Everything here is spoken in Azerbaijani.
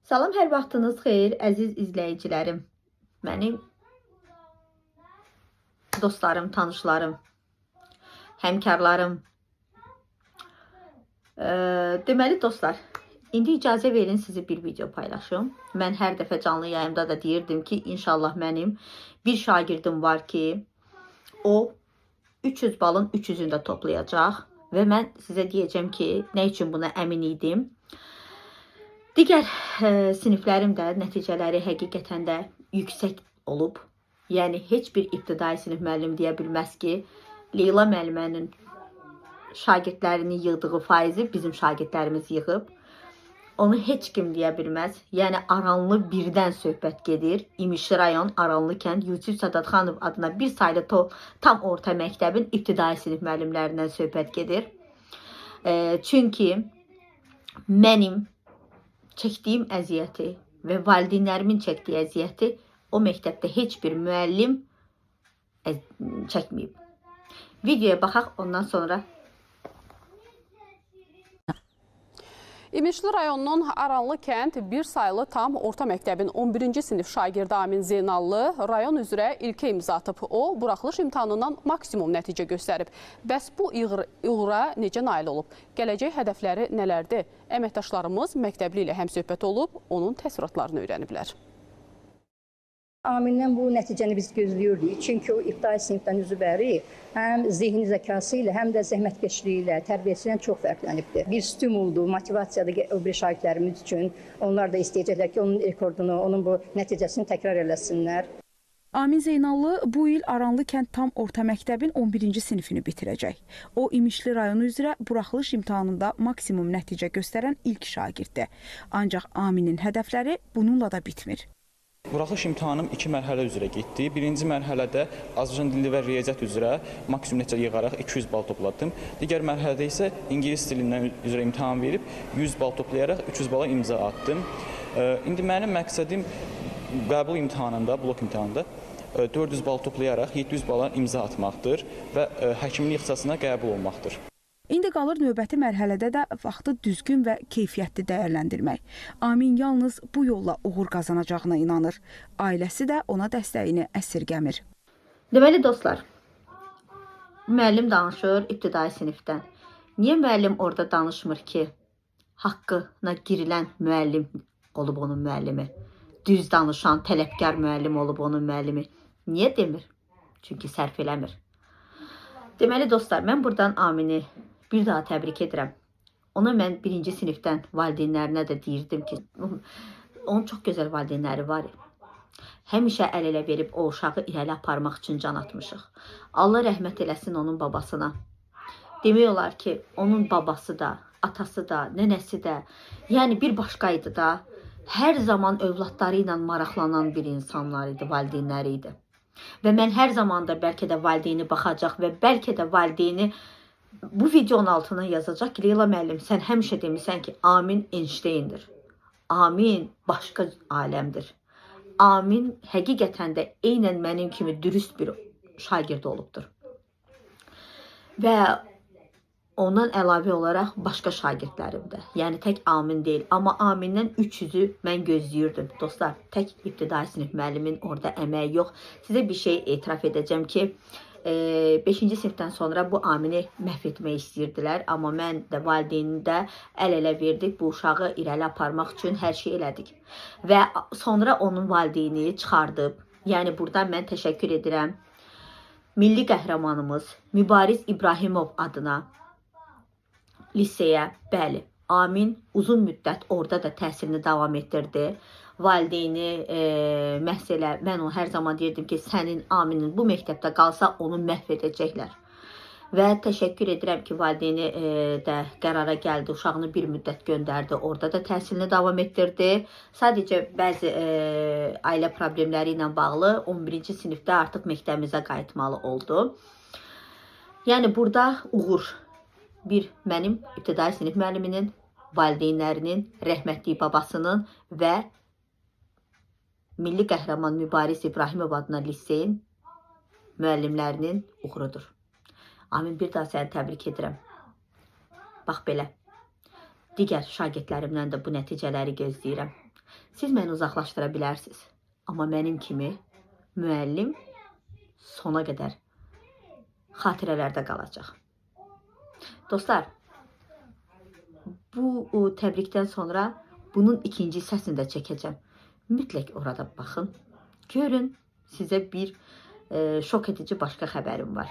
Salam, hər vaxtınız xeyir, əziz izləyicilərim. Mənim dostlarım, tanışlarım, həmkarlarım. Deməli dostlar, indi icazə verin sizi bir video paylaşım. Mən hər dəfə canlı yayımda da deyirdim ki, inşallah mənim bir şagirdim var ki, o 300 balın 300'ünü də toplayacaq və mən sizə deyəcəm ki, nə üçün buna əmin idim. Digər siniflərim də nəticələri həqiqətən də yüksək olub. Yəni heç bir ibtidai sinif müəllimi deyə bilməz ki, Leyla müəllimənin şagirdlərini yığdığı faizi bizim şagirdlərimiz yığıb. Onu heç kim deyə bilməz. Yəni Aranlı birdən söhbət gedir. İmişli rayon Aranlı kənd Yusif Sədadxanov adına bir saylı tam orta məktəbin ibtidai sinif müəllimlərindən söhbət gedir. Çünki mənim çəkdiyim əziyyəti və valideynlərimin çəkdiyi əziyyəti o məktəbdə heç bir müəllim çəkməyib. Videoya baxaq, ondan sonra. İmişli rayonunun Aranlı kənd bir saylı tam orta məktəbin 11-ci sinif şagirdi Amin Zeynallı rayon üzrə ilkə imza atıb. O, buraxılış imtahanından maksimum nəticə göstərib. Bəs bu uğura necə nail olub? Gələcək hədəfləri nələrdir? Əməkdaşlarımız məktəbli ilə həmsöhbət olub, onun təəssüratlarını öyrəniblər. Amindən bu nəticəni biz gözləyirdik. Çünki o ibtidai sinifdən üzü bəri həm zehni zəkası ilə, həm də zəhmətkeşliyi ilə, tərbiyəsindən çox fərqlənibdir. Bir stimuldur, motivasiyadır o bir şagirdlərimiz üçün. Onlar da istəyəcəklər ki, onun rekordunu, onun bu nəticəsini təkrar eləsinlər. Amin Zeynallı bu il Aranlı kənd tam orta məktəbin 11-ci sinifini bitirəcək. O, İmişli rayonu üzrə buraxılış imtahanında maksimum nəticə göstərən ilk şagirddir. Ancaq Aminin hədəfləri bununla da bitmir. Buraxılış imtahanım 2 mərhələ üzrə getdi. Birinci mərhələdə Azərbaycan dili və riyaziyyat üzrə maksimum nəticə yığaraq 200 bal topladım. Digər mərhələdə isə ingilis dilindən üzrə imtahan verib 100 bal toplayaraq 300 bala imza attım. İndi mənim məqsədim qəbul imtahanında, blok imtahanında 400 bal toplayaraq 700 bala imza atmaqdır və həkimlik ixtisasına qəbul olmaqdır. İndi qalır növbəti mərhələdə də vaxtı düzgün və keyfiyyətli dəyərləndirmək. Amin yalnız bu yolla uğur qazanacağına inanır. Ailəsi də ona dəstəyini əsirgəmir. Deməli dostlar, müəllim danışır ibtidai sinifdən. Niyə müəllim orada danışmır ki, haqqına girilən müəllim olub onun müəllimi? Düz danışan, tələbkar müəllim olub onun müəllimi. Niyə demir? Çünki sərf eləmir. Deməli dostlar, mən buradan Amini bir daha təbrik edirəm. Ona mən birinci sinifdən valideynlərinə də deyirdim ki, onun çox gözəl valideynləri var. Həmişə əl elə verib o uşağı irəli aparmaq üçün can atmışıq. Allah rəhmət eləsin onun babasına. Demək olar ki, onun babası da, atası da, nənəsi də, yəni bir başqaydı da, hər zaman övladları ilə maraqlanan bir insanlar idi, valideynləri idi. Və mən hər zaman da bəlkə də valideyni baxacaq və bəlkə də valideyni bu videonun altına yazacaq ki, Leyla müəllim, sən həmişə demişsən ki, Amin Einsteindir. Amin başqa aləmdir. Amin həqiqətən də eynən mənim kimi dürüst bir şagird olubdur. Və ondan əlavə olaraq başqa şagirdlərim də. Yəni tək Amin deyil. Amma Amindən 300'ü mən gözləyirdim. Dostlar, tək ibtidai sinif müəllimin orada əməyi yox. Sizə bir şey etiraf edəcəm ki, 5-ci sinifdən sonra bu Amini məhv etmək istəyirdilər. Amma mən də valideyni də əl-ələ verdik. Bu uşağı irəli aparmaq üçün hər şey elədik. Və sonra onun valideyni çıxardıb. Yəni buradan mən təşəkkür edirəm. Milli qəhrəmanımız Mübariz İbrahimov adına liseyə, bəli, Amin uzun müddət orada da təhsilini davam etdirdi. Valideyni məhz elə, mən ona hər zaman deyirdim ki, sənin Aminin bu məktəbdə qalsa onu məhv edəcəklər. Və təşəkkür edirəm ki, valideyni də qərara gəldi, uşağını bir müddət göndərdi, orada da təhsilini davam etdirdi. Sadəcə bəzi ailə problemləri ilə bağlı 11-ci sinifdə artıq məktəbimizə qayıtmalı oldu. Yəni burada uğur bir mənim ibtidai sinif müəlliminin, valideynlərinin, rəhmətli babasının və Milli Qəhrəman Mübariz İbrahimov adına liseyin müəllimlərinin uğurudur. Amin, bir daha səni təbrik edirəm. Bax belə, digər şagirdlərimdən də bu nəticələri gözləyirəm. Siz məni uzaqlaşdıra bilərsiniz. Amma mənim kimi müəllim sona qədər xatirələrdə qalacaq. Dostlar, bu təbrikdən sonra bunun ikinci hissəsini də çəkəcəm. Mütləq orada baxın. Görün, sizə bir şok edici başqa xəbərim var.